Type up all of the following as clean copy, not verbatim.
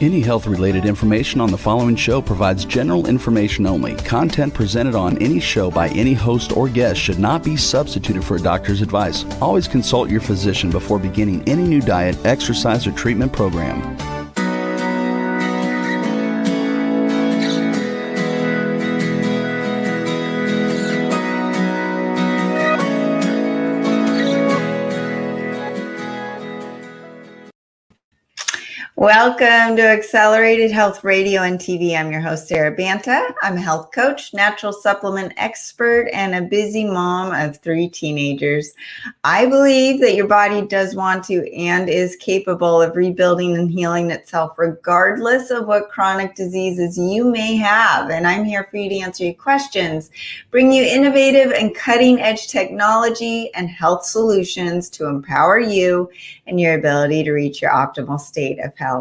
Any health-related information on the following show provides general information only. Content presented on any show by any host or guest should not be substituted for a doctor's advice. Always consult your physician before beginning any new diet, exercise, or treatment program. Welcome to Accelerated Health Radio and TV. I'm your host, Sarah Banta. I'm a health coach, natural supplement expert, and a busy mom of 3 teenagers. I believe that your body does want to and is capable of rebuilding and healing itself regardless of what chronic diseases you may have. And I'm here for you to answer your questions, bring you innovative and cutting-edge technology and health solutions to empower you and your ability to reach your optimal state of health.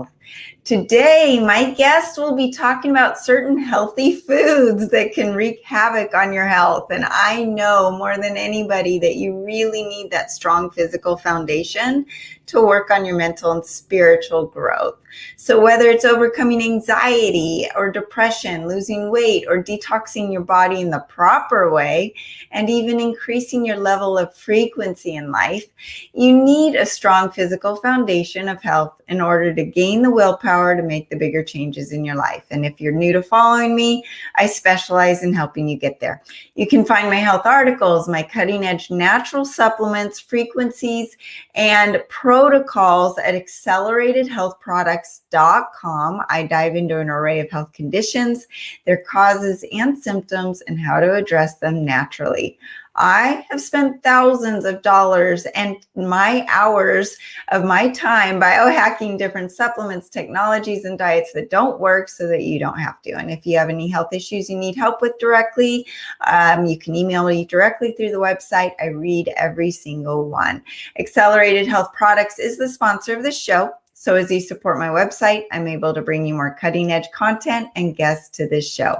Today, my guest will be talking about certain healthy foods that can wreak havoc on your health. And I know more than anybody that you really need that strong physical foundation to work on your mental and spiritual growth. So whether it's overcoming anxiety or depression, losing weight, or detoxing your body in the proper way, and even increasing your level of frequency in life, you need a strong physical foundation of health in order to gain the willpower to make the bigger changes in your life. And if you're new to following me, I specialize in helping you get there. You can find my health articles, my cutting edge natural supplements, frequencies, and protocols at acceleratedhealthproducts.com. I dive into an array of health conditions, their causes and symptoms, and how to address them naturally. I have spent thousands of dollars and my hours of my time biohacking different supplements, technologies, and diets that don't work so that you don't have to. And if you have any health issues you need help with directly, you can email me directly through the website. I read every single one. Accelerated Health Products is the sponsor of the show. So as you support my website, I'm able to bring you more cutting edge content and guests to this show.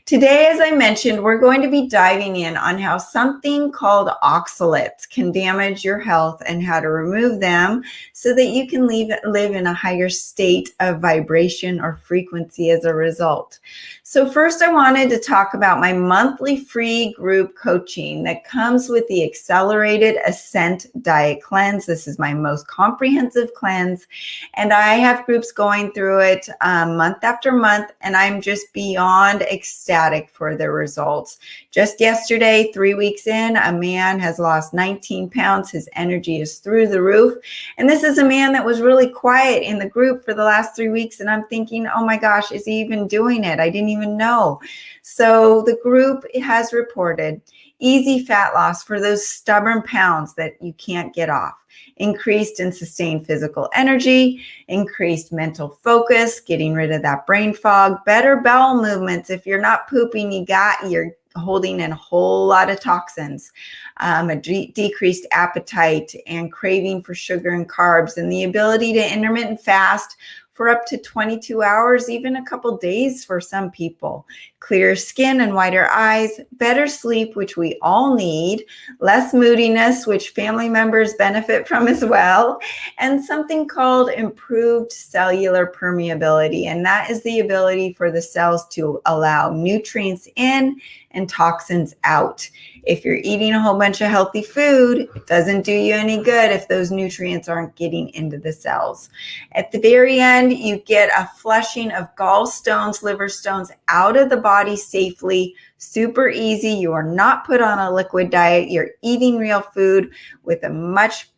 Today, as I mentioned, we're going to be diving in on how something called oxalates can damage your health and how to remove them so that you can live in a higher state of vibration or frequency as a result. So first, I wanted to talk about my monthly free group coaching that comes with the Accelerated Ascent Diet Cleanse. This is my most comprehensive cleanse. And I have groups going through it month after month, and I'm just beyond ecstatic for the results. Just yesterday, 3 weeks in, a man has lost 19 pounds. His energy is through the roof. And this is a man that was really quiet in the group for the last 3 weeks. And I'm thinking, oh my gosh, is he even doing it? I didn't even know. So the group has reported easy fat loss for those stubborn pounds that you can't get off. Increased and sustained physical energy, increased mental focus, getting rid of that brain fog, better bowel movements. If you're not pooping, you're holding in a whole lot of toxins, a decreased appetite and craving for sugar and carbs, and the ability to intermittent fast for up to 22 hours, even a couple days for some people. Clearer skin and whiter eyes, better sleep, which we all need, less moodiness, which family members benefit from as well, and something called improved cellular permeability. And that is the ability for the cells to allow nutrients in and toxins out. If you're eating a whole bunch of healthy food, it doesn't do you any good if those nutrients aren't getting into the cells. At the very end, you get a flushing of gallstones, liver stones out of the body safely, super easy. You are not put on a liquid diet. You're eating real food with a much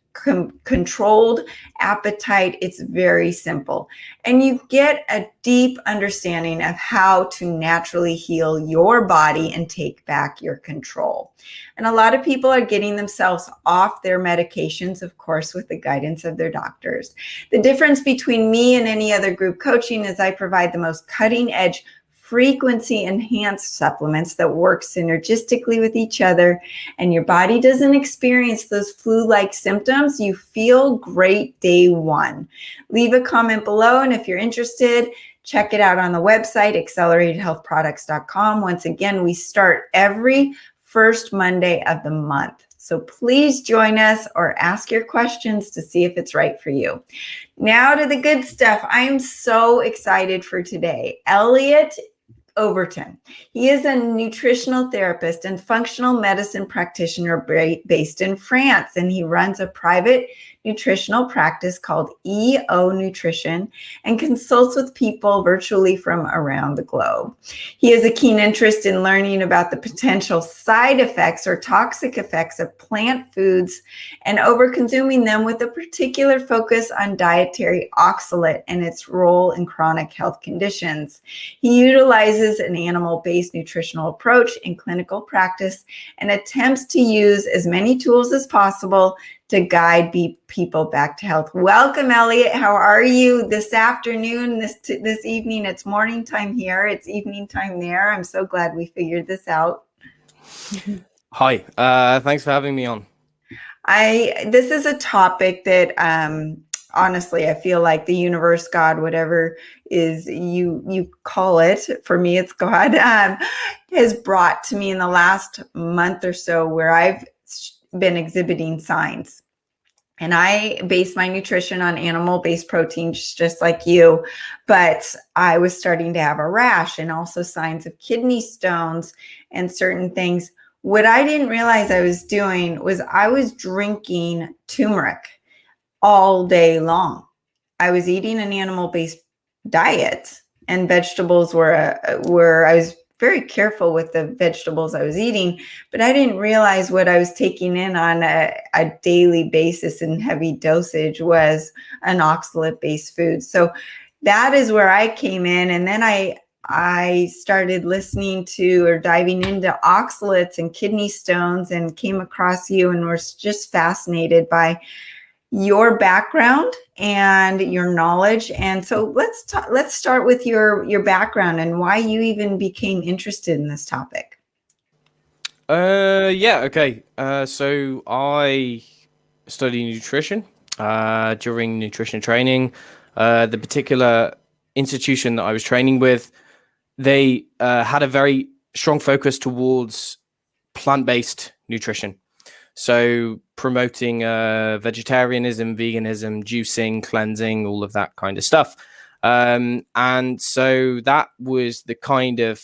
controlled appetite. It's very simple. And you get a deep understanding of how to naturally heal your body and take back your control. And a lot of people are getting themselves off their medications, of course, with the guidance of their doctors. The difference between me and any other group coaching is I provide the most cutting edge frequency enhanced supplements that work synergistically with each other, and your body doesn't experience those flu-like symptoms. You feel great day one. Leave a comment below, and if you're interested, check it out on the website, acceleratedhealthproducts.com. Once again, we start every first Monday of the month. So please join us or ask your questions to see if it's right for you. Now to the good stuff. I am so excited for today. Elliott Overton. He is a nutritional therapist and functional medicine practitioner based in France, and he runs a private nutritional practice called EONutrition and consults with people virtually from around the globe. He has a keen interest in learning about the potential side effects or toxic effects of plant foods and overconsuming them, with a particular focus on dietary oxalate and its role in chronic health conditions. He utilizes an animal-based nutritional approach in clinical practice and attempts to use as many tools as possible to guide people back to health. Welcome, Elliot. How are you this afternoon, this evening? It's morning time here. It's evening time there. I'm so glad we figured this out. Hi. Thanks for having me on. This is a topic that honestly, I feel like the universe, God, whatever is you call it, for me it's God, has brought to me in the last month or so, where I've been exhibiting signs. And I base my nutrition on animal-based proteins, just like you, but I was starting to have a rash and also signs of kidney stones and certain things. What I didn't realize I was doing was I was drinking turmeric all day long. I was eating an animal-based diet, and vegetables were I was very careful with the vegetables I was eating, but I didn't realize what I was taking in on a daily basis in heavy dosage was an oxalate-based food. So that is where I came in, and then I started listening to or diving into oxalates and kidney stones, and came across you, and was just fascinated by your background and your knowledge. And so let's start with your background and why you even became interested in this topic. Okay. So I studied nutrition during nutrition training. The particular institution that I was training with, they had a very strong focus towards plant-based nutrition. So promoting vegetarianism, veganism, juicing, cleansing, all of that kind of stuff. And so that was the kind of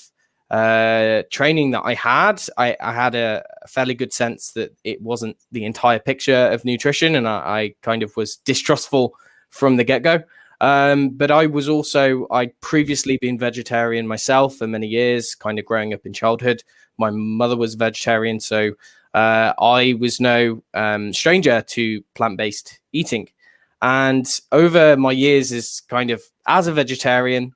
training that I had. I had a fairly good sense that it wasn't the entire picture of nutrition, and I kind of was distrustful from the get-go. But I'd previously been vegetarian myself for many years, kind of growing up in childhood. My mother was vegetarian, so I was no stranger to plant-based eating. And over my years as a vegetarian,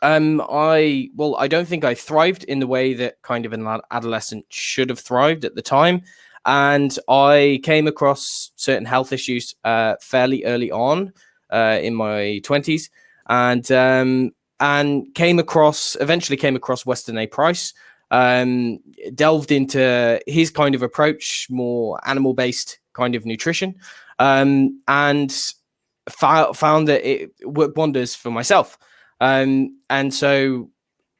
I don't think I thrived in the way that kind of an adolescent should have thrived at the time. And I came across certain health issues fairly early on in my 20s, and eventually came across Weston A. Price. Delved into his kind of approach, more animal-based kind of nutrition, and found that it worked wonders for myself. And so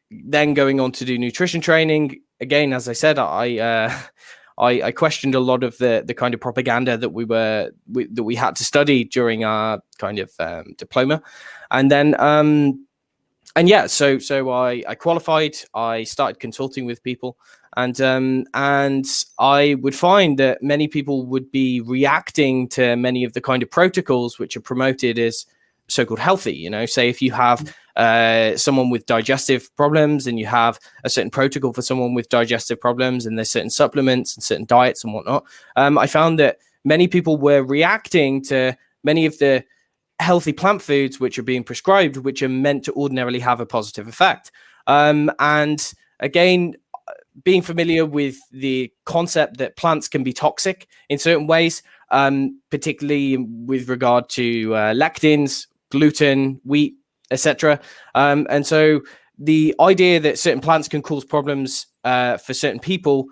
then going on to do nutrition training, again, as I said, I questioned a lot of the kind of propaganda that we had to study during our kind of diploma. And then so I qualified. I started consulting with people, and I would find that many people would be reacting to many of the kind of protocols which are promoted as so-called healthy. You know, say if you have someone with digestive problems, and you have a certain protocol for someone with digestive problems, and there's certain supplements and certain diets and whatnot. I found that many people were reacting to many of the healthy plant foods which are being prescribed, which are meant to ordinarily have a positive effect. And again, being familiar with the concept that plants can be toxic in certain ways, particularly with regard to lectins, gluten, wheat, etc. And so the idea that certain plants can cause problems for certain people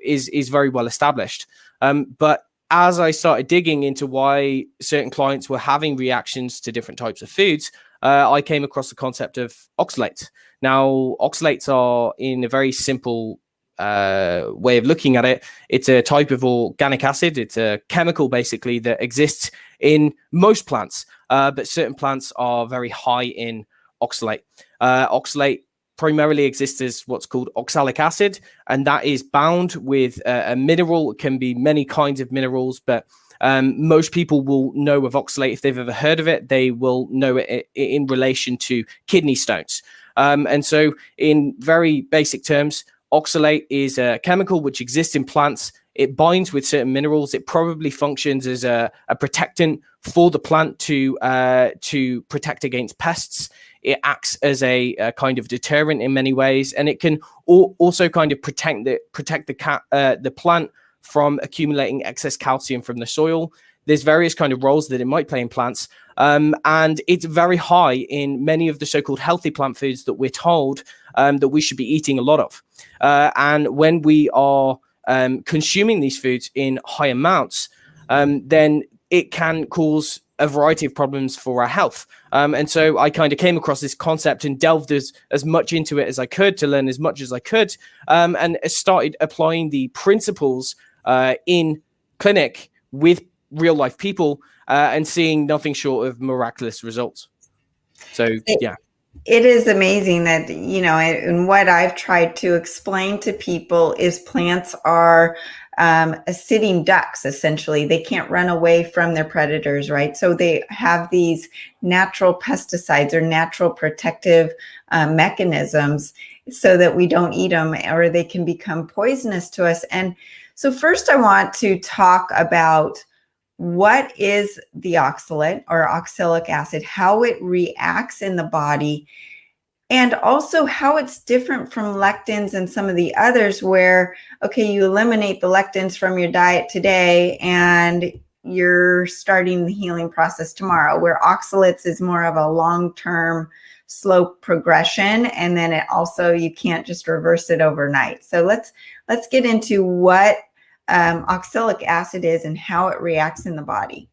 is very well established. But as I started digging into why certain clients were having reactions to different types of foods, I came across the concept of oxalates. Now, oxalates are, in a very simple way of looking at it, it's a type of organic acid. It's a chemical basically that exists in most plants, but certain plants are very high in oxalate. Oxalate primarily exists as what's called oxalic acid, and that is bound with a mineral. It can be many kinds of minerals, but most people will know of oxalate. If they've ever heard of it, they will know it in relation to kidney stones. And so in very basic terms, oxalate is a chemical which exists in plants. It binds with certain minerals. It probably functions as a protectant for the plant to protect against pests. It acts as a kind of deterrent in many ways, and it can also kind of protect the plant from accumulating excess calcium from the soil. There's various kind of roles that it might play in plants, and it's very high in many of the so-called healthy plant foods that we're told that we should be eating a lot of. And when we are consuming these foods in high amounts, then it can cause a variety of problems for our health. And so I kind of came across this concept and delved as much into it as I could to learn as much as I could, and started applying the principles in clinic with real life people, and seeing nothing short of miraculous results. So, yeah. It is amazing that, and what I've tried to explain to people is plants are sitting ducks, essentially. They can't run away from their predators, right? So they have these natural pesticides or natural protective mechanisms so that we don't eat them or they can become poisonous to us. And so first I want to talk about what is the oxalate or oxalic acid, how it reacts in the body, and also how it's different from lectins and some of the others where, okay, you eliminate the lectins from your diet today and you're starting the healing process tomorrow, where oxalates is more of a long-term slow progression. And then it also, you can't just reverse it overnight. So let's get into what oxalic acid is and how it reacts in the body.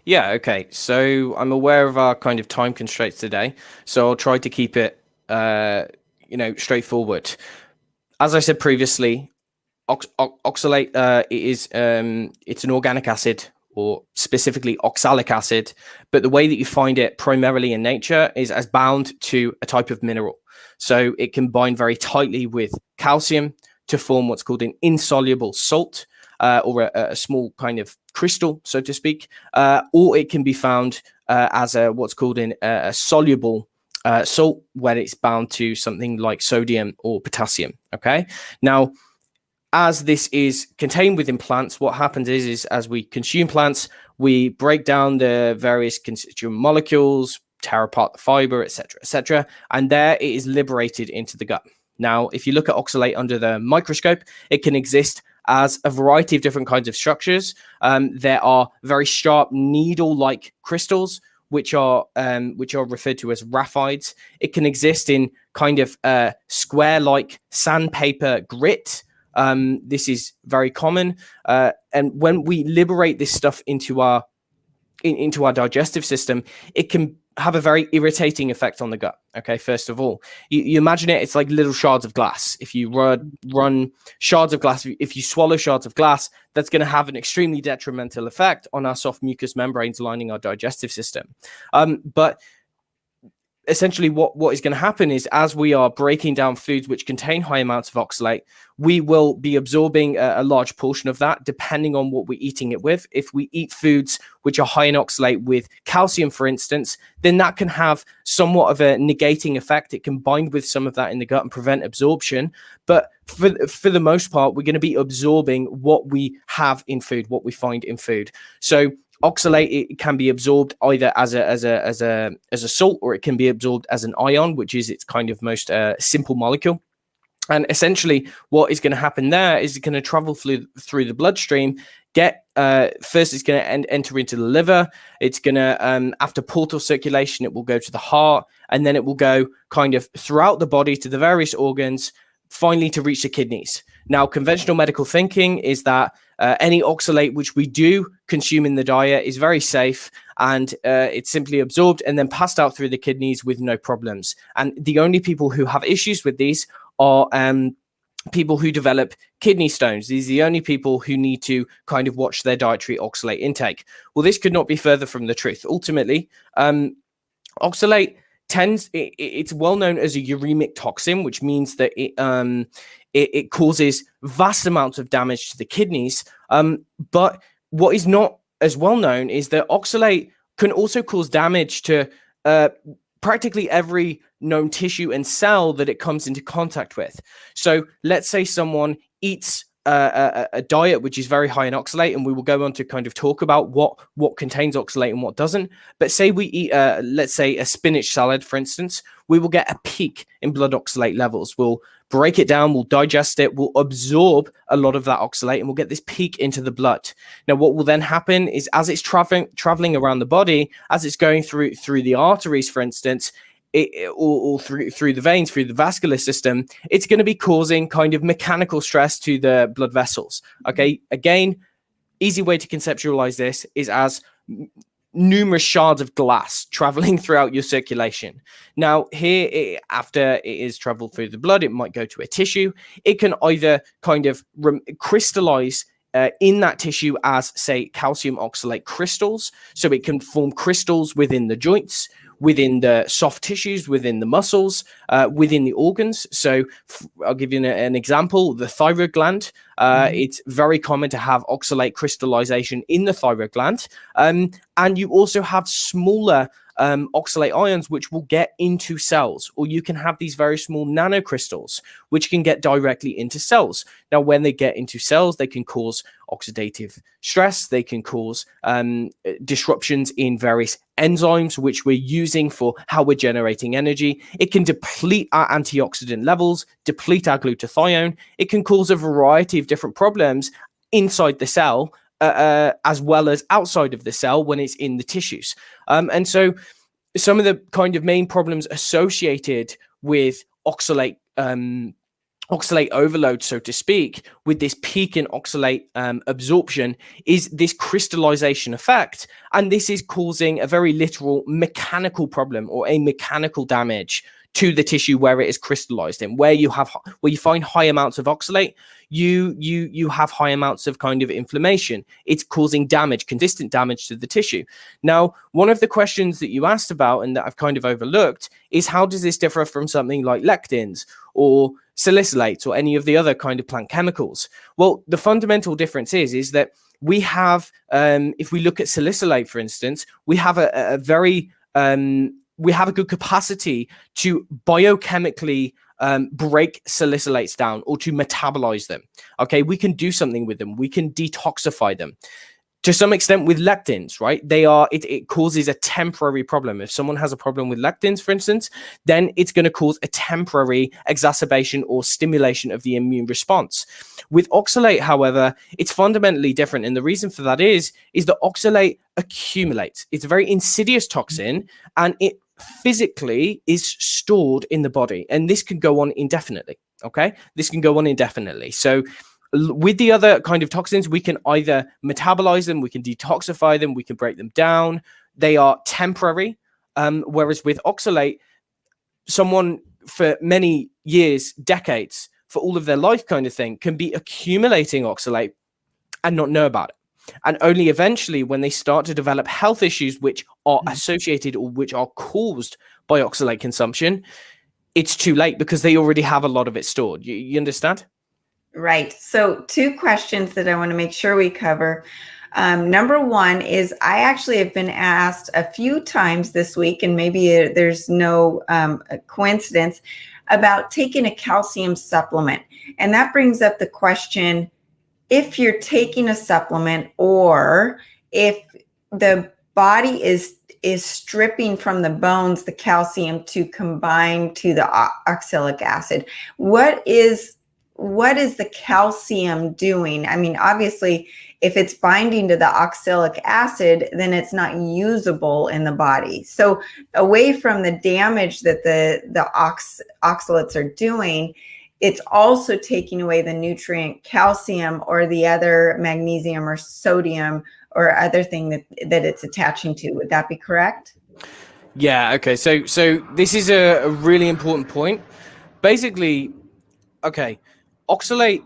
Yeah, okay. So I'm aware of our kind of time constraints today, so I'll try to keep it, straightforward. As I said previously, oxalate it's an organic acid, or specifically oxalic acid, but the way that you find it primarily in nature is as bound to a type of mineral. So it can bind very tightly with calcium to form what's called an insoluble salt, or a small kind of crystal, so to speak, or it can be found as what's called a soluble salt, where it's bound to something like sodium or potassium. Okay, now as this is contained within plants, what happens is as we consume plants, we break down the various constituent molecules, tear apart the fiber, etc., and there it is liberated into the gut. Now, if you look at oxalate under the microscope, it can exist as a variety of different kinds of structures. There are very sharp needle-like crystals, which are referred to as raphides. It can exist in kind of square-like sandpaper grit. This is very common. And when we liberate this stuff into our digestive system, it can have a very irritating effect on the gut. Okay, first of all, you imagine it's like little shards of glass. If you run shards of glass, if you swallow shards of glass, that's going to have an extremely detrimental effect on our soft mucous membranes lining our digestive system. But essentially what is going to happen is, as we are breaking down foods which contain high amounts of oxalate, we will be absorbing a large portion of that depending on what we're eating it with. If we eat foods which are high in oxalate with calcium, for instance, then that can have somewhat of a negating effect. It can bind with some of that in the gut and prevent absorption. But for the most part, we're going to be absorbing what we have in food, what we find in food. So oxalate, it can be absorbed either as a salt, or it can be absorbed as an ion, which is its kind of most simple molecule. And essentially what is going to happen there is it's going to travel through the bloodstream, first it's going to enter into the liver. It's going to, after portal circulation, it will go to the heart, and then it will go kind of throughout the body to the various organs, finally to reach the kidneys. Now, conventional medical thinking is that any oxalate which we do consume in the diet is very safe, and it's simply absorbed and then passed out through the kidneys with no problems. And the only people who have issues with these are people who develop kidney stones. These are the only people who need to kind of watch their dietary oxalate intake. Well, this could not be further from the truth. Ultimately, oxalate it's well known as a uremic toxin, which means that it causes vast amounts of damage to the kidneys. But what is not as well known is that oxalate can also cause damage to practically every known tissue and cell that it comes into contact with. So let's say someone eats a diet which is very high in oxalate, and we will go on to kind of talk about what contains oxalate and what doesn't. But say we eat, let's say, a spinach salad, for instance, we will get a peak in blood oxalate levels. We'll break it down, we'll digest it, we'll absorb a lot of that oxalate, and we'll get this peak into the blood. Now, what will then happen is, as it's traveling around the body, as it's going through the arteries, for instance, or through the veins, through the vascular system, it's going to be causing kind of mechanical stress to the blood vessels. Okay, again, easy way to conceptualize this is as numerous shards of glass traveling throughout your circulation. Now, here, after it is traveled through the blood, it might go to a tissue. It can either kind of crystallize in that tissue as, say, calcium oxalate crystals. So it can form crystals within the joints, within the soft tissues, within the muscles, within the organs. So I'll give you an example. The thyroid gland, it's very common to have oxalate crystallization in the thyroid gland. And you also have smaller oxalate ions which will get into cells, or you can have these very small nanocrystals which can get directly into cells. Now, when they get into cells, they can cause oxidative stress. They can cause disruptions in various enzymes which we're using for how we're generating energy. It can deplete our antioxidant levels, deplete our glutathione. It can cause a variety of different problems inside the cell, as well as outside of the cell when it's in the tissues. And so some of the kind of main problems associated with oxalate overload, so to speak, with this peak in oxalate absorption, is this crystallization effect. And this is causing a very literal mechanical problem, or a mechanical damage to the tissue where it is crystallized in. Where you find high amounts of oxalate, you have high amounts of kind of inflammation. It's causing damage, consistent damage to the tissue. Now, one of the questions that you asked about, and that I've kind of overlooked, is how does this differ from something like lectins or salicylates or any of the other kind of plant chemicals? Well, the fundamental difference is that we have, if we look at salicylate, for instance, we have we have a good capacity to biochemically break salicylates down, or to metabolize them. Okay, we can do something with them. We can detoxify them. To some extent with lectins, right? It causes a temporary problem. If someone has a problem with lectins, for instance, then it's going to cause a temporary exacerbation or stimulation of the immune response. With oxalate, however, it's fundamentally different. And the reason for that is that oxalate accumulates. It's a very insidious toxin, and it physically is stored in the body. And this can go on indefinitely. Okay, this can go on indefinitely. So with the other kind of toxins, we can either metabolize them, we can detoxify them, we can break them down. They are temporary. Whereas with oxalate, someone for many years, decades, for all of their life kind of thing, can be accumulating oxalate and not know about it. And only eventually, when they start to develop health issues which are associated or which are caused by oxalate consumption, it's too late, because they already have a lot of it stored. You understand? Right. So 2 questions that I want to make sure we cover. Number one is, I actually have been asked a few times this week, and maybe there's no coincidence, about taking a calcium supplement. And that brings up the question, if you're taking a supplement, or if the body is stripping from the bones the calcium to combine to the oxalic acid, what is the calcium doing? I mean, obviously, if it's binding to the oxalic acid, then it's not usable in the body. So away from the damage that the oxalates are doing, it's also taking away the nutrient calcium, or the other magnesium or sodium or other thing that it's attaching to. Would that be correct? Yeah. Okay. So this is a really important point. Basically, okay, Oxalate,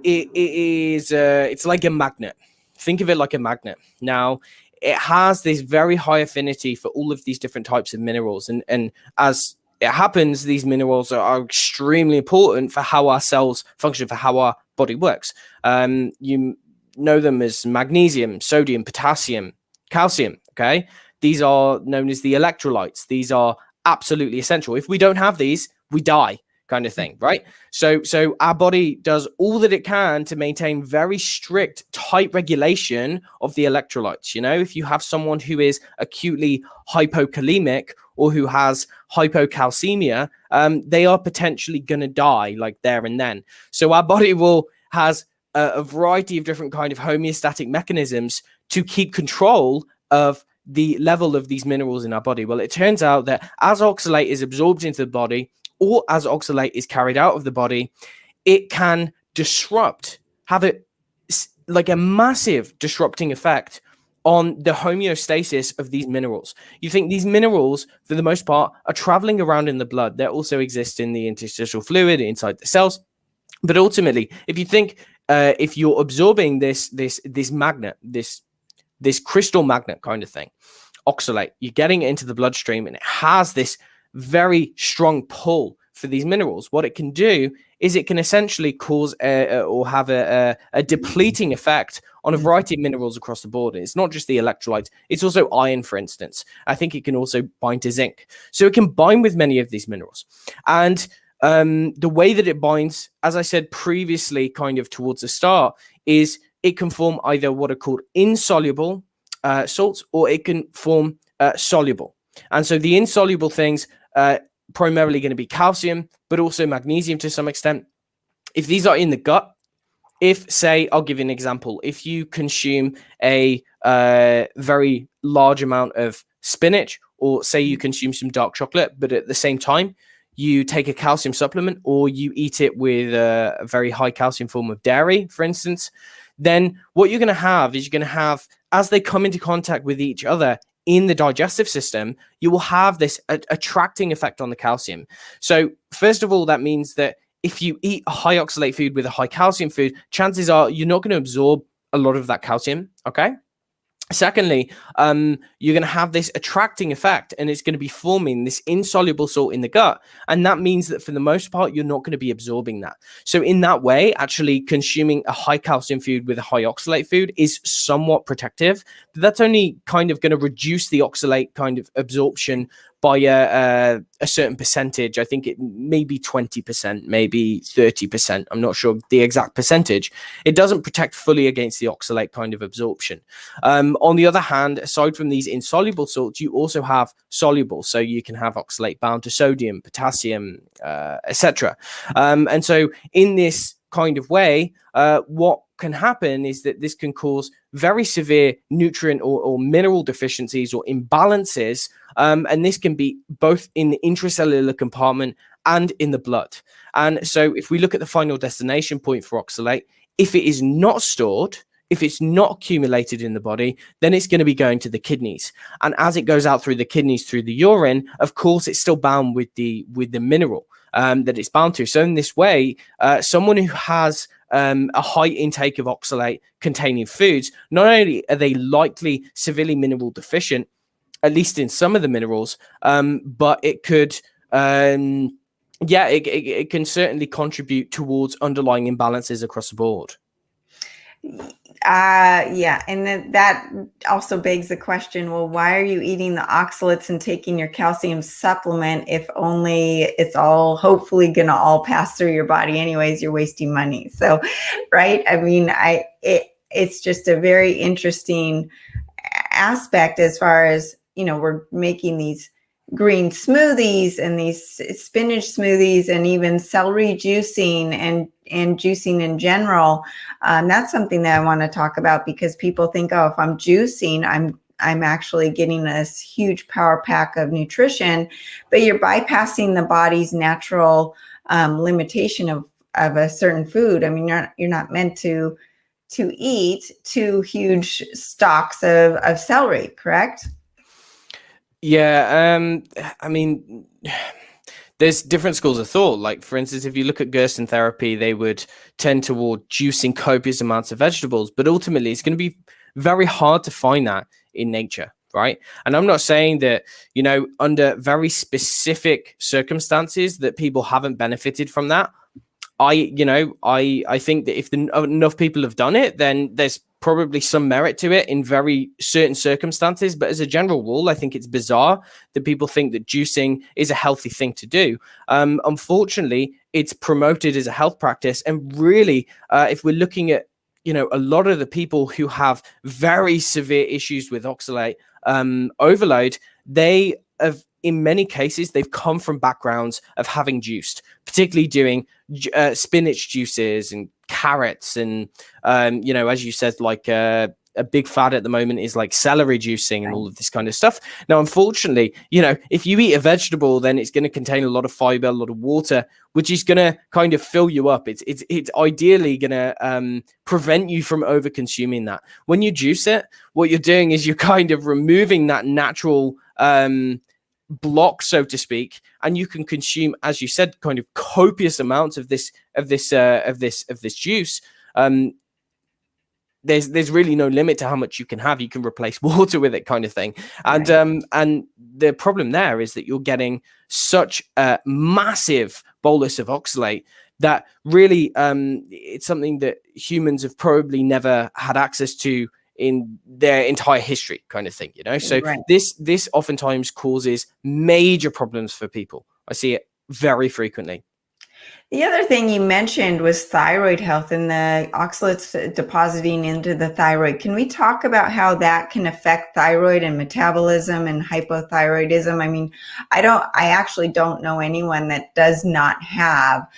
it is it's like a magnet. Think of it like a magnet. Now, it has this very high affinity for all of these different types of minerals, and as it happens, these minerals are extremely important for how our cells function, for how our body works. You know them as magnesium, sodium, potassium, calcium. Okay, these are known as the electrolytes. These are absolutely essential. If we don't have these, we die, kind of thing, right? So our body does all that it can to maintain very strict, tight regulation of the electrolytes. You know, if you have someone who is acutely hypokalemic or who has hypocalcemia, they are potentially going to die like there and then. So our body has a variety of different kind of homeostatic mechanisms to keep control of the level of these minerals in our body. Well, it turns out that as oxalate is absorbed into the body, or as oxalate is carried out of the body, it can have like a massive disrupting effect on the homeostasis of these minerals. You think these minerals, for the most part, are traveling around in the blood. They also exist in the interstitial fluid inside the cells. But ultimately, if you think, if you're absorbing this magnet, this crystal magnet kind of thing, oxalate, you're getting it into the bloodstream, and it has this very strong pull for these minerals. What it can do is it can essentially cause or have a depleting effect on a variety of minerals across the board. It's not just the electrolytes, it's also iron, for instance. I think it can also bind to zinc. So it can bind with many of these minerals. And the way that it binds, as I said previously, kind of towards the start, is it can form either what are called insoluble salts, or it can form soluble. And so the insoluble things, primarily going to be calcium, but also magnesium to some extent. If these are in the gut, say, I'll give you an example. If you consume a very large amount of spinach, or say you consume some dark chocolate, but at the same time, you take a calcium supplement, or you eat it with a very high calcium form of dairy, for instance, then what you're going to have is as they come into contact with each other in the digestive system, you will have this attracting effect on the calcium. So first of all, that means that if you eat a high oxalate food with a high calcium food, chances are you're not going to absorb a lot of that calcium. Okay. Secondly, you're going to have this attracting effect, and it's going to be forming this insoluble salt in the gut. And that means that for the most part, you're not going to be absorbing that. So in that way, actually consuming a high calcium food with a high oxalate food is somewhat protective. But that's only kind of going to reduce the oxalate kind of absorption by a certain percentage. I think it may be 20%, maybe 30%. I'm not sure the exact percentage. It doesn't protect fully against the oxalate kind of absorption. On the other hand, aside from these insoluble salts, you also have soluble. So you can have oxalate bound to sodium, potassium, etc. And so in this kind of way, what can happen is that this can cause very severe nutrient or mineral deficiencies or imbalances, and this can be both in the intracellular compartment and in the blood. And so if we look at the final destination point for oxalate, if it is not stored, if it's not accumulated in the body, then it's going to be going to the kidneys. And as it goes out through the kidneys, through the urine, of course, it's still bound with the mineral that it's bound to. So in this way, someone who has a high intake of oxalate containing foods, not only are they likely severely mineral deficient, at least in some of the minerals, but it could, it can certainly contribute towards underlying imbalances across the board. And then that also begs the question, well, why are you eating the oxalates and taking your calcium supplement if only it's all hopefully going to all pass through your body anyways? You're wasting money. So, right. I mean, it's just a very interesting aspect as far as, we're making these green smoothies and these spinach smoothies and even celery juicing and juicing in general. That's something that I want to talk about, because people think, oh, if I'm juicing, I'm actually getting this huge power pack of nutrition, but you're bypassing the body's natural limitation of a certain food. I mean, you're not meant to eat 2 huge stalks of celery, correct? Yeah, I mean, there's different schools of thought. Like, for instance, if you look at Gerson therapy, they would tend toward juicing copious amounts of vegetables, but ultimately it's going to be very hard to find that in nature, right? And I'm not saying that, you know, under very specific circumstances that people haven't benefited from that. I think that if enough people have done it, then there's probably some merit to it in very certain circumstances. But as a general rule, I think it's bizarre that people think that juicing is a healthy thing to do. Unfortunately, it's promoted as a health practice. And really, if we're looking at, you know, a lot of the people who have very severe issues with oxalate overload, they have, in many cases, they've come from backgrounds of having juiced, particularly doing spinach juices and carrots. And, you know, as you said, like a big fad at the moment is like celery juicing and all of this kind of stuff. Now, unfortunately, you know, if you eat a vegetable, then it's going to contain a lot of fiber, a lot of water, which is going to kind of fill you up. It's ideally going to prevent you from over consuming that. When you juice it, what you're doing is you're kind of removing that natural block, so to speak, and you can consume, as you said, kind of copious amounts of this juice. There's really no limit to how much you can have. You can replace water with it, kind of thing. And right. And the problem there is that you're getting such a massive bolus of oxalate that really it's something that humans have probably never had access to in their entire history, kind of thing, you know. So right. this oftentimes causes major problems for people. I see it very frequently. The other thing you mentioned was thyroid health and the oxalates depositing into the thyroid. Can we talk about how that can affect thyroid and metabolism and hypothyroidism? I mean, I actually don't know anyone that does not have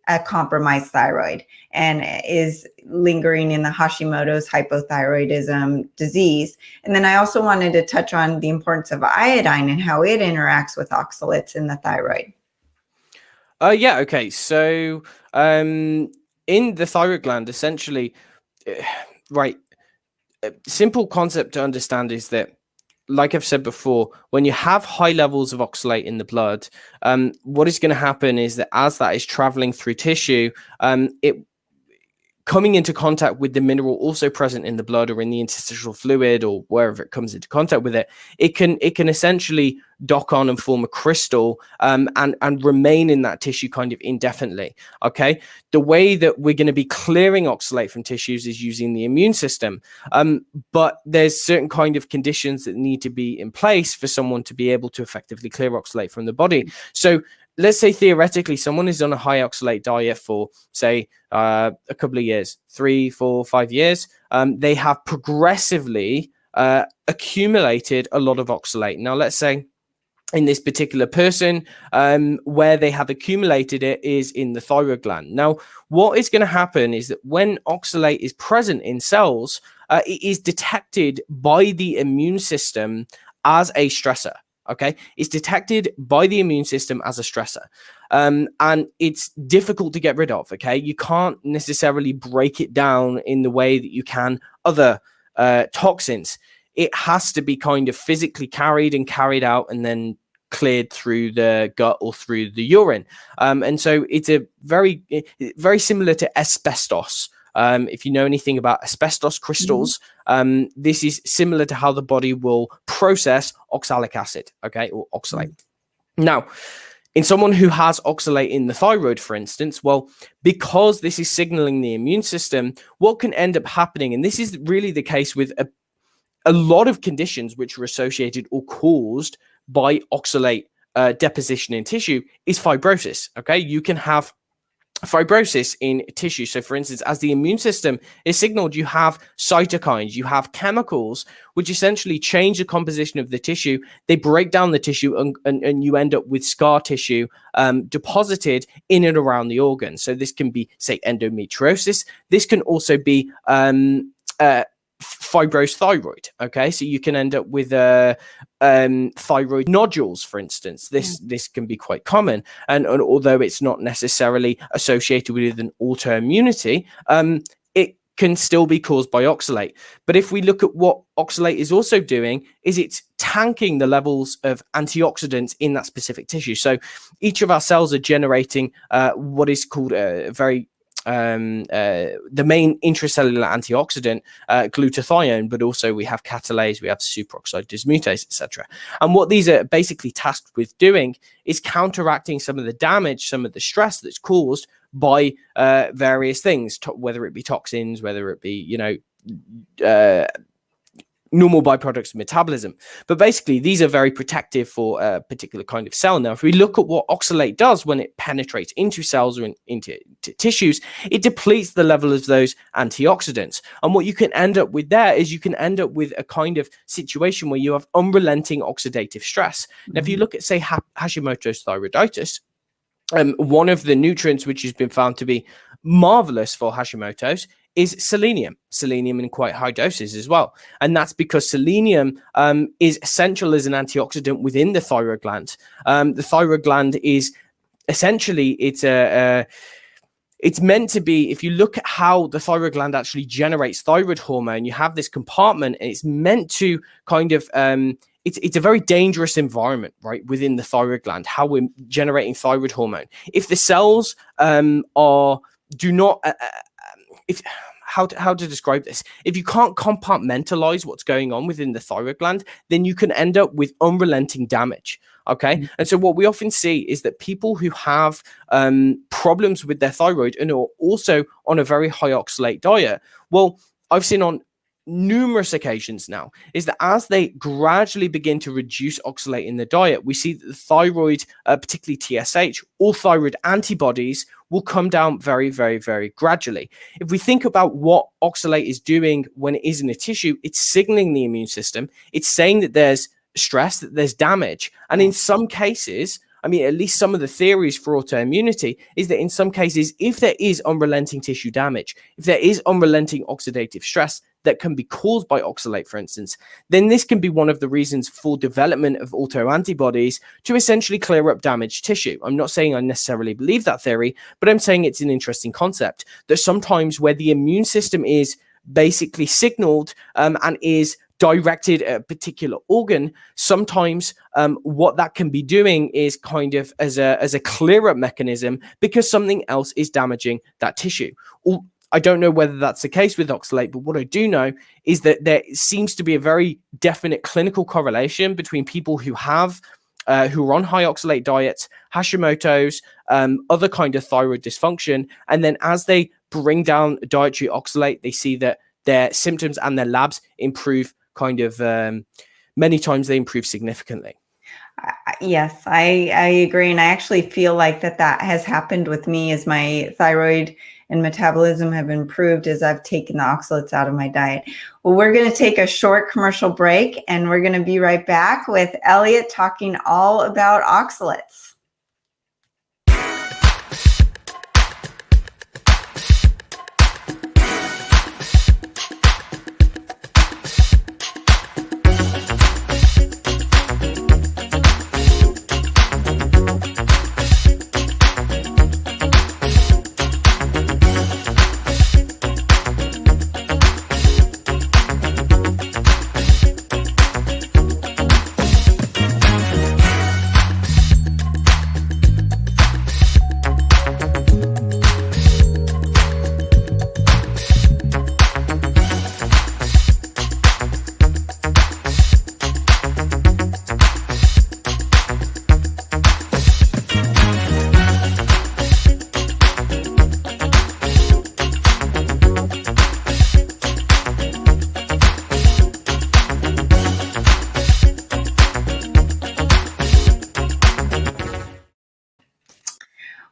a compromised thyroid and is lingering in the Hashimoto's hypothyroidism disease. And then I also wanted to touch on the importance of iodine and how it interacts with oxalates in the thyroid. Yeah, okay. So in the thyroid gland, essentially, right, a simple concept to understand is that, like I've said before, when you have high levels of oxalate in the blood, what is going to happen is that as that is traveling through tissue, it coming into contact with the mineral also present in the blood or in the interstitial fluid or wherever it comes into contact with it, it can essentially dock on and form a crystal and remain in that tissue kind of indefinitely. Okay, the way that we're going to be clearing oxalate from tissues is using the immune system, but there's certain kind of conditions that need to be in place for someone to be able to effectively clear oxalate from the body. So let's say theoretically someone is on a high oxalate diet for, say, a couple of years, 3, 4, 5 years. They have progressively accumulated a lot of oxalate. Now, let's say in this particular person, where they have accumulated it is in the thyroid gland. Now, what is going to happen is that when oxalate is present in cells, it is detected by the immune system as a stressor. Okay, it's detected by the immune system as a stressor, and it's difficult to get rid of. Okay, you can't necessarily break it down in the way that you can other toxins. It has to be kind of physically carried out and then cleared through the gut or through the urine. And so it's a very similar to asbestos. If you know anything about asbestos crystals, this is similar to how the body will process oxalic acid, okay, or oxalate. Now, in someone who has oxalate in the thyroid, for instance, well, because this is signaling the immune system, what can end up happening, and this is really the case with a lot of conditions which are associated or caused by oxalate deposition in tissue, is fibrosis, okay? You can have fibrosis in tissue. So for instance, as the immune system is signaled, you have cytokines, you have chemicals which essentially change the composition of the tissue. They break down the tissue and you end up with scar tissue deposited in and around the organ. So this can be, say, endometriosis. This can also be fibrosed thyroid. Okay, so you can end up with thyroid nodules, for instance. This can be quite common, and although it's not necessarily associated with an autoimmunity, it can still be caused by oxalate. But if we look at what oxalate is also doing, is it's tanking the levels of antioxidants in that specific tissue. So each of our cells are generating what is called a very the main intracellular antioxidant, glutathione, but also we have catalase, we have superoxide dismutase, etc. And what these are basically tasked with doing is counteracting some of the damage, some of the stress that's caused by various things, whether it be toxins, whether it be, you know, normal byproducts of metabolism. But basically, these are very protective for a particular kind of cell. Now, if we look at what oxalate does when it penetrates into cells or into tissues, it depletes the level of those antioxidants. And what you can end up with there is you can end up with a kind of situation where you have unrelenting oxidative stress. Now, if you look at, say, Hashimoto's thyroiditis, one of the nutrients which has been found to be marvelous for Hashimoto's is selenium in quite high doses as well. And that's because selenium is essential as an antioxidant within the thyroid gland. The thyroid gland is essentially, it's meant to be, if you look at how the thyroid gland actually generates thyroid hormone, you have this compartment and it's meant to kind of, it's a very dangerous environment, right, within the thyroid gland, how we're generating thyroid hormone. If the cells how to describe this? If you can't compartmentalize what's going on within the thyroid gland, then you can end up with unrelenting damage. Okay. And so what we often see is that people who have problems with their thyroid and are also on a very high oxalate diet, well, I've seen on numerous occasions now is that as they gradually begin to reduce oxalate in the diet, we see that the thyroid, particularly TSH, or thyroid antibodies will come down very, very, very gradually. If we think about what oxalate is doing when it is in a tissue, it's signaling the immune system. It's saying that there's stress, that there's damage. And in some cases, I mean, at least some of the theories for autoimmunity is that in some cases, if there is unrelenting tissue damage, if there is unrelenting oxidative stress that can be caused by oxalate, for instance, then this can be one of the reasons for development of autoantibodies to essentially clear up damaged tissue. I'm not saying I necessarily believe that theory, but I'm saying it's an interesting concept that sometimes where the immune system is basically signaled and is directed at a particular organ, sometimes what that can be doing is kind of as a clear up mechanism because something else is damaging that tissue. I don't know whether that's the case with oxalate, but what I do know is that there seems to be a very definite clinical correlation between people who have who are on high oxalate diets, Hashimoto's, other kind of thyroid dysfunction, and then as they bring down dietary oxalate, they see that their symptoms and their labs improve kind of many times they improve significantly. Yes, I agree. And I actually feel like that has happened with me as my thyroid and metabolism have improved as I've taken the oxalates out of my diet. Well, we're going to take a short commercial break and we're going to be right back with Elliot talking all about oxalates.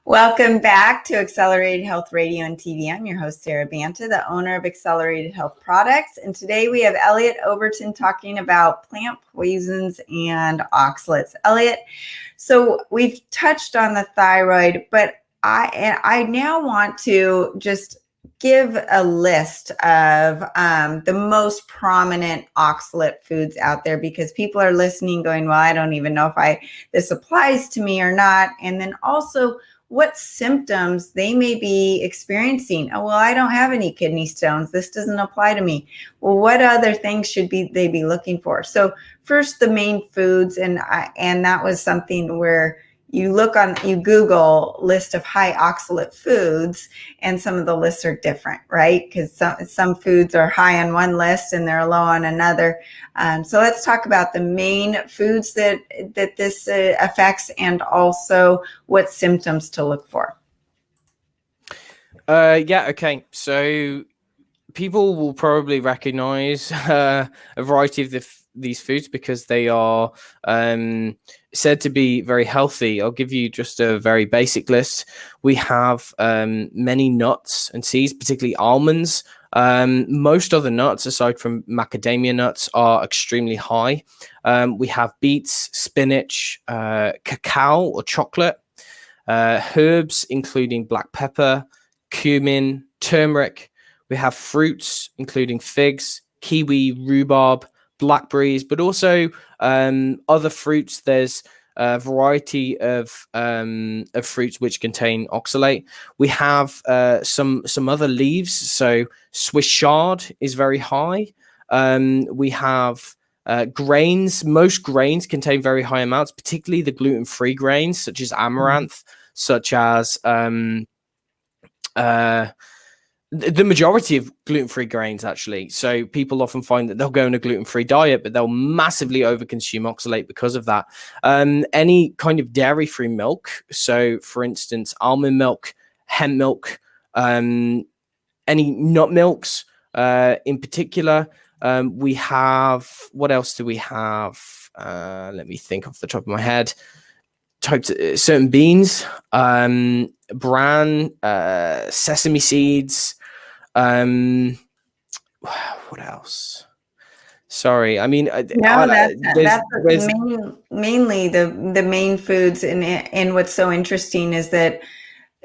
Welcome back to Accelerated Health Radio and TV. I'm your host, Sarah Banta, the owner of Accelerated Health Products. And today we have Elliott Overton talking about plant poisons and oxalates. Elliot, so we've touched on the thyroid, but I now want to just give a list of the most prominent oxalate foods out there, because people are listening going, well, I don't even know if this applies to me or not. And then also, what symptoms they may be experiencing. Oh, well, I don't have any kidney stones. This doesn't apply to me. Well, what other things should they be looking for? So first, the main foods, and that was something where you Google list of high oxalate foods, and some of the lists are different, right? Because some foods are high on one list and they're low on another. So let's talk about the main foods that this affects, and also what symptoms to look for. Okay. So people will probably recognize a variety of these foods because they are said to be very healthy. I'll give you just a very basic list. We have many nuts and seeds, particularly almonds. Most other nuts, aside from macadamia nuts, are extremely high. We have beets, spinach, cacao or chocolate, herbs, including black pepper, cumin, turmeric. We have fruits, including figs, kiwi, rhubarb, blackberries, but also other fruits. There's a variety of fruits which contain oxalate. We have some other leaves. So Swiss chard is very high. We have grains. Most grains contain very high amounts, particularly the gluten-free grains, such as amaranth, such as the majority of gluten-free grains, actually. So people often find that they'll go on a gluten-free diet, but they'll massively overconsume oxalate because of that. Any kind of dairy-free milk, so for instance, almond milk, hemp milk, any nut milks in particular. We have, what else do we have? Let me think off the top of my head. Types of certain beans, bran, sesame seeds. What else? Sorry, I mean, that's mainly the main foods. And what's so interesting is that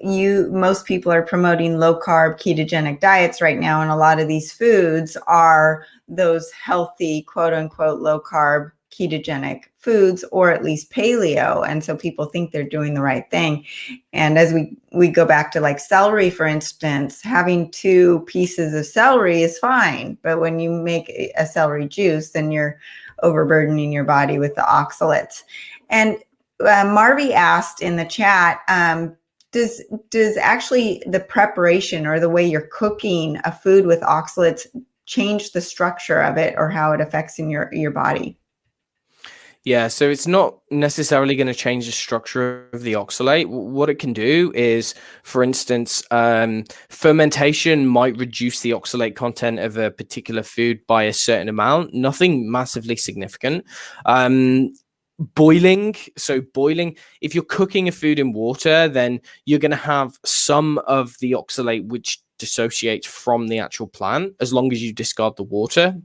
most people are promoting low carb ketogenic diets right now, and a lot of these foods are those healthy, quote unquote, low carb ketogenic foods, or at least paleo. And so people think they're doing the right thing. And as we go back to like celery, for instance, having 2 pieces of celery is fine. But when you make a celery juice, then you're overburdening your body with the oxalates. And Marvy asked in the chat, does actually the preparation or the way you're cooking a food with oxalates change the structure of it, or how it affects in your body? Yeah, so it's not necessarily going to change the structure of the oxalate. What it can do is, for instance, fermentation might reduce the oxalate content of a particular food by a certain amount, nothing massively significant. Boiling, if you're cooking a food in water, then you're going to have some of the oxalate which dissociates from the actual plant, as long as you discard the water.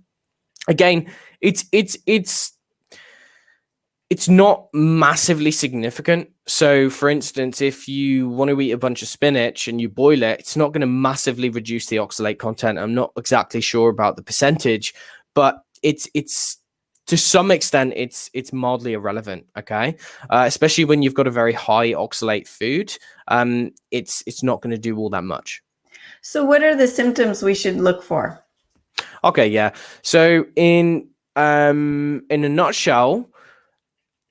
Again, it's not massively significant. So, for instance, if you want to eat a bunch of spinach and you boil it, it's not going to massively reduce the oxalate content. I'm not exactly sure about the percentage, but it's to some extent it's mildly irrelevant. Okay, especially when you've got a very high oxalate food, it's not going to do all that much. So, what are the symptoms we should look for? Okay, yeah. So, in a nutshell,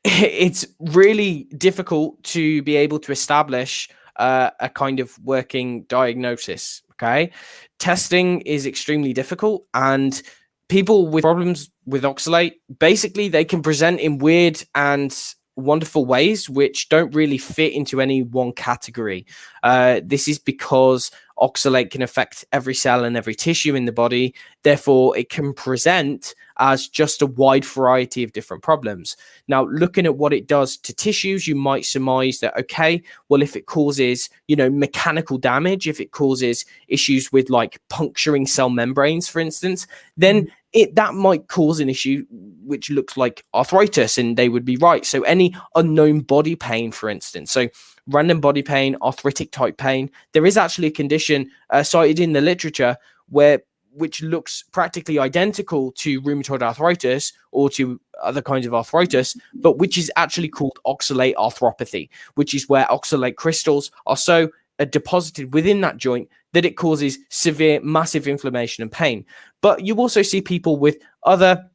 it's really difficult to be able to establish a kind of working diagnosis. Okay, testing is extremely difficult, and people with problems with oxalate, basically they can present in weird and wonderful ways which don't really fit into any one category. This is because oxalate can affect every cell and every tissue in the body. Therefore, it can present as just a wide variety of different problems. Now, looking at what it does to tissues, you might surmise that, okay, well, if it causes, mechanical damage, if it causes issues with like puncturing cell membranes, for instance, then that might cause an issue which looks like arthritis, and they would be right. So any unknown body pain, for instance, so random body pain, arthritic type pain, there is actually a condition cited in the literature where which looks practically identical to rheumatoid arthritis or to other kinds of arthritis, but which is actually called oxalate arthropathy, which is where oxalate crystals are so deposited within that joint that it causes severe, massive inflammation and pain. But you also see people with other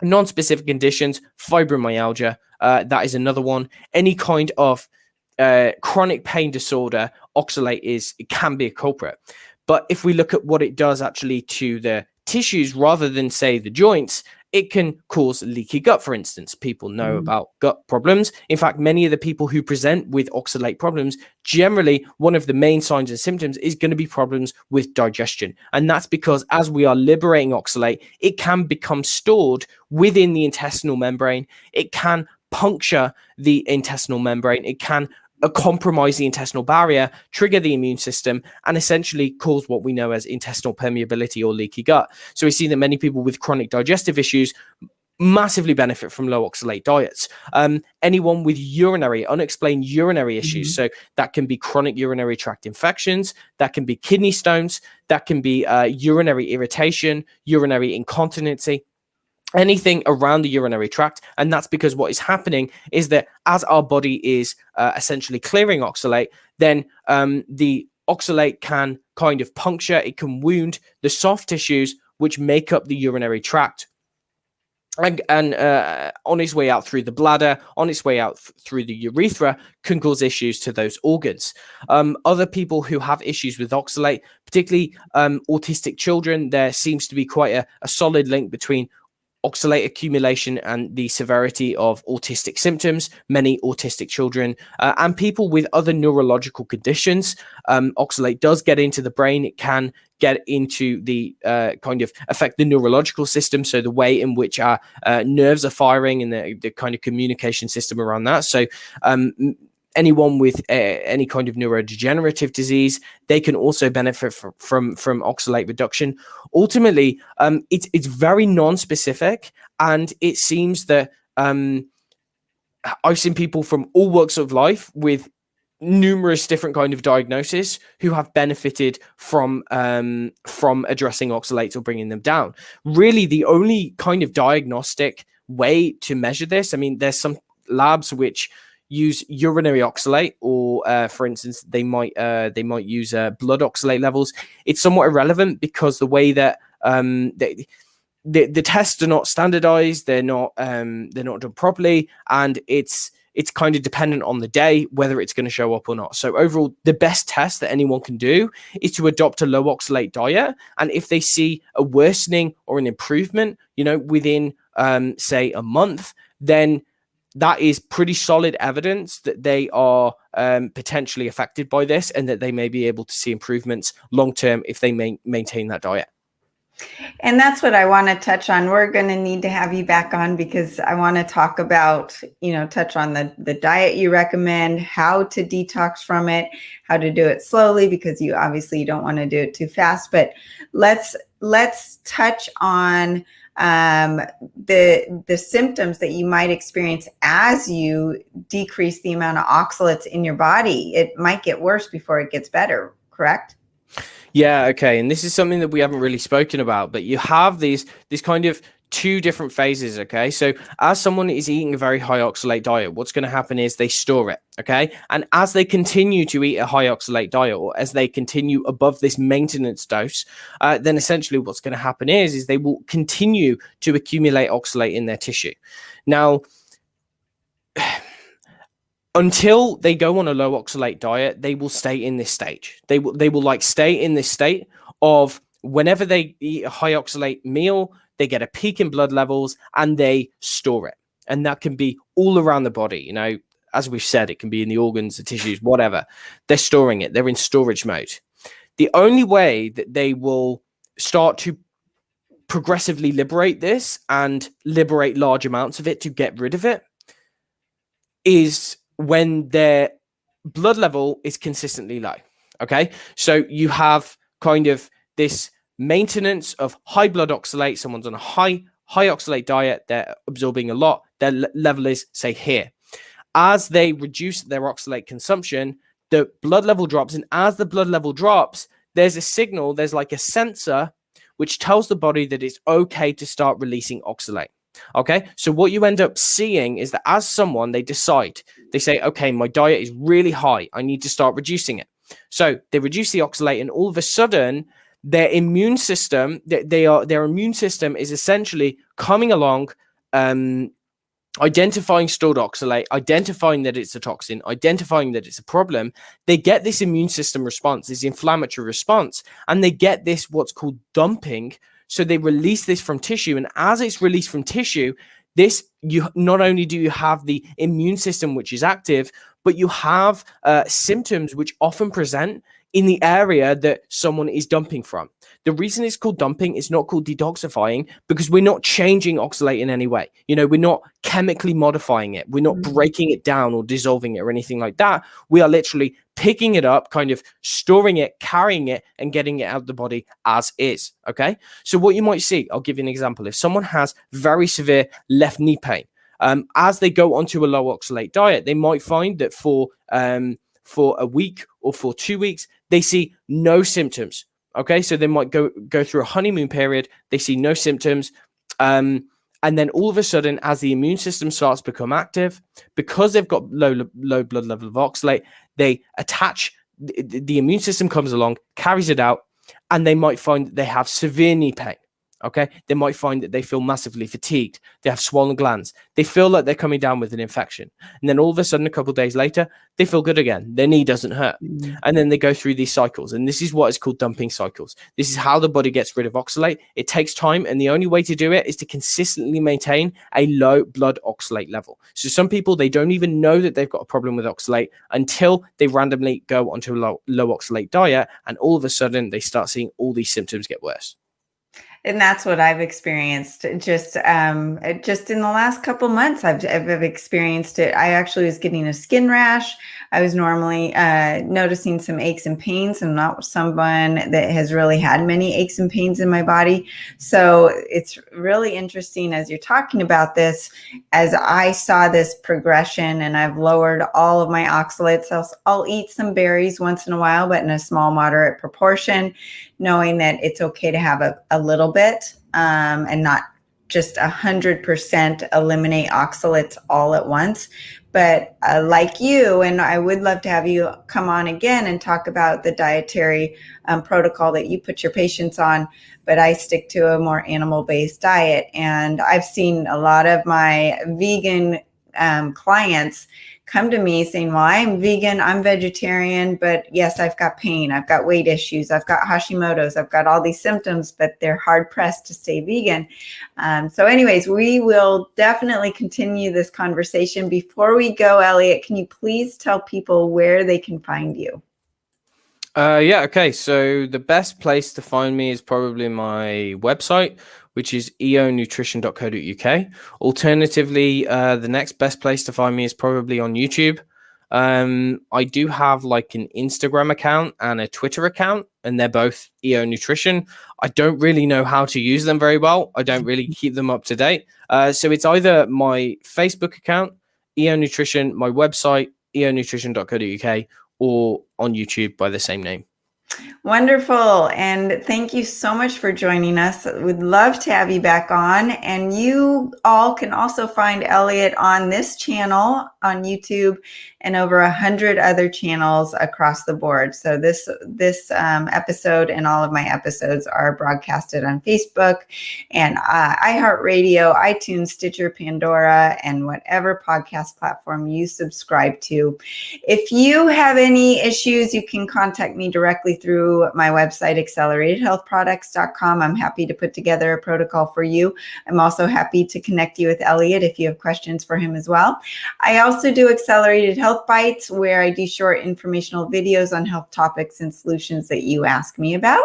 non-specific conditions, fibromyalgia, that is another one. Any kind of chronic pain disorder, oxalate it can be a culprit. But if we look at what it does actually to the tissues rather than, say, the joints, it can cause leaky gut, for instance. People know about gut problems. In fact, many of the people who present with oxalate problems, generally, one of the main signs and symptoms is going to be problems with digestion. And that's because as we are liberating oxalate, it can become stored within the intestinal membrane. It can puncture the intestinal membrane. It can compromise the intestinal barrier, trigger the immune system, and essentially cause what we know as intestinal permeability or leaky gut. So we see that many people with chronic digestive issues massively benefit from low oxalate diets. Anyone with unexplained urinary issues, so that can be chronic urinary tract infections, that can be kidney stones, that can be urinary irritation, urinary incontinency, anything around the urinary tract. And that's because what is happening is that as our body is essentially clearing oxalate, then the oxalate can kind of puncture, it can wound the soft tissues which make up the urinary tract. And on its way out through the bladder, on its way out through the urethra, can cause issues to those organs. Other people who have issues with oxalate, particularly autistic children, there seems to be quite a solid link between oxalate accumulation and the severity of autistic symptoms. Many autistic children and people with other neurological conditions, oxalate does get into the brain. It can get into the kind of affect the neurological system, so the way in which our nerves are firing and the kind of communication system around that. So anyone with any kind of neurodegenerative disease, they can also benefit from oxalate reduction. Ultimately, it's very non-specific, and it seems that I've seen people from all walks of life with numerous different kind of diagnoses who have benefited from addressing oxalates or bringing them down. Really, the only kind of diagnostic way to measure this, I mean, there's some labs which use urinary oxalate, or for instance, they might use blood oxalate levels. It's somewhat irrelevant because the way that the tests are not standardized, they're not done properly, and it's kind of dependent on the day whether it's going to show up or not. So overall, the best test that anyone can do is to adopt a low oxalate diet, and if they see a worsening or an improvement, within say a month, then that is pretty solid evidence that they are potentially affected by this, and that they may be able to see improvements long term if they maintain that diet. And that's what I want to touch on. We're going to need to have you back on because I want to talk about, touch on the diet you recommend, how to detox from it, how to do it slowly, because you obviously don't want to do it too fast. But let's touch on the symptoms that you might experience as you decrease the amount of oxalates in your body. It might get worse before it gets better, correct? Yeah, okay. And this is something that we haven't really spoken about, but you have these kind of two different phases, okay? So as someone is eating a very high oxalate diet, what's going to happen is they store it, okay? And as they continue to eat a high oxalate diet, or as they continue above this maintenance dose, then essentially what's going to happen is they will continue to accumulate oxalate in their tissue. Now, until they go on a low oxalate diet, they will stay in this stage. They will like stay in this state of whenever they eat a high oxalate meal, they get a peak in blood levels and they store it. And that can be all around the body. As we've said, it can be in the organs, the tissues, whatever. They're storing it. They're in storage mode. The only way that they will start to progressively liberate this and liberate large amounts of it to get rid of it is when their blood level is consistently low. Okay, so you have kind of this maintenance of high blood oxalate. Someone's on a high oxalate diet, they're absorbing a lot, their level is, say, here. As they reduce their oxalate consumption, the blood level drops, and as the blood level drops, there's a signal, there's like a sensor which tells the body that it's okay to start releasing oxalate. Okay, so what you end up seeing is that as someone, they say, okay, my diet is really high, I need to start reducing it. So they reduce the oxalate, and all of a sudden their immune system, their immune system is essentially coming along, identifying stored oxalate, identifying that it's a toxin, identifying that it's a problem. They get this immune system response, this inflammatory response, and they get this what's called dumping. So they release this from tissue, and as it's released from tissue, you not only do you have the immune system which is active, but you have symptoms which often present in the area that someone is dumping from. The reason it's called dumping, is not called detoxifying, because we're not changing oxalate in any way. We're not chemically modifying it. We're not breaking it down or dissolving it or anything like that. We are literally picking it up, kind of storing it, carrying it, and getting it out of the body as is. Okay. So what you might see, I'll give you an example. If someone has very severe left knee pain, as they go onto a low oxalate diet, they might find that for a week or for 2 weeks, they see no symptoms. Okay, so they might go through a honeymoon period, they see no symptoms, and then all of a sudden, as the immune system starts to become active, because they've got low blood level of oxalate, they attach, the immune system comes along, carries it out, and they might find that they have severe knee pain. Okay, they might find that they feel massively fatigued, they have swollen glands, they feel like they're coming down with an infection, and then all of a sudden, a couple of days later, they feel good again, their knee doesn't hurt. And then they go through these cycles, and this is what is called dumping cycles. This is how the body gets rid of oxalate. It takes time, and the only way to do it is to consistently maintain a low blood oxalate level. So some people, they don't even know that they've got a problem with oxalate until they randomly go onto a low oxalate diet, and all of a sudden they start seeing all these symptoms get worse. And that's what I've experienced just in the last couple months. I've experienced it. I actually was getting a skin rash. I was normally noticing some aches and pains. I'm not someone that has really had many aches and pains in my body. So it's really interesting as you're talking about this, as I saw this progression, and I've lowered all of my oxalates. I'll eat some berries once in a while, but in a small, moderate proportion, knowing that it's okay to have a little bit and not just 100% eliminate oxalates all at once. But like you, and I would love to have you come on again and talk about the dietary protocol that you put your patients on, but I stick to a more animal-based diet. And I've seen a lot of my vegan clients come to me saying, well, I'm vegan, I'm vegetarian, but yes, I've got pain, I've got weight issues, I've got Hashimoto's, I've got all these symptoms, but they're hard pressed to stay vegan. So anyways, we will definitely continue this conversation. Before we go, Elliot, can you please tell people where they can find you? Yeah, okay. So the best place to find me is probably my website, which is EONutrition.co.uk. Alternatively, the next best place to find me is probably on YouTube. I do have like an Instagram account and a Twitter account, and they're both EONutrition. I don't really know how to use them very well. I don't really keep them up to date. So it's either my Facebook account, EONutrition, my website, EONutrition.co.uk, or on YouTube by the same name. Wonderful. And thank you so much for joining us. We'd love to have you back on. And you all can also find Elliot on this channel on YouTube and over 100 other channels across the board. So this episode and all of my episodes are broadcasted on Facebook and iHeartRadio, iTunes, Stitcher, Pandora, and whatever podcast platform you subscribe to. If you have any issues, you can contact me directly through my website, acceleratedhealthproducts.com. I'm happy to put together a protocol for you. I'm also happy to connect you with Elliot if you have questions for him as well. I also do Accelerated Health Bites, where I do short informational videos on health topics and solutions that you ask me about.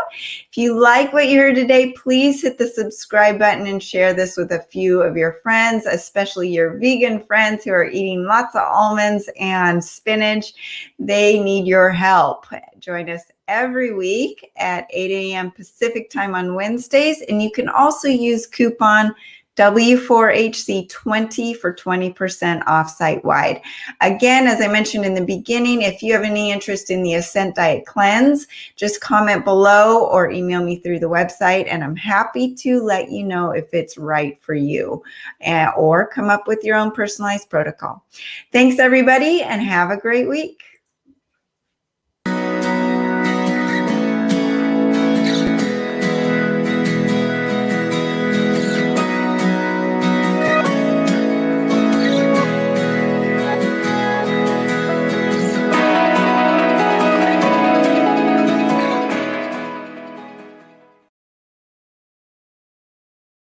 If you like what you heard today, please hit the subscribe button and share this with a few of your friends, especially your vegan friends who are eating lots of almonds and spinach. They need your help. Join us every week at 8 a.m. Pacific time on Wednesdays. And you can also use coupon W4HC20 for 20% off site-wide. Again, as I mentioned in the beginning, if you have any interest in the Ascent Diet Cleanse, just comment below or email me through the website, and I'm happy to let you know if it's right for you, or come up with your own personalized protocol. Thanks, everybody, and have a great week.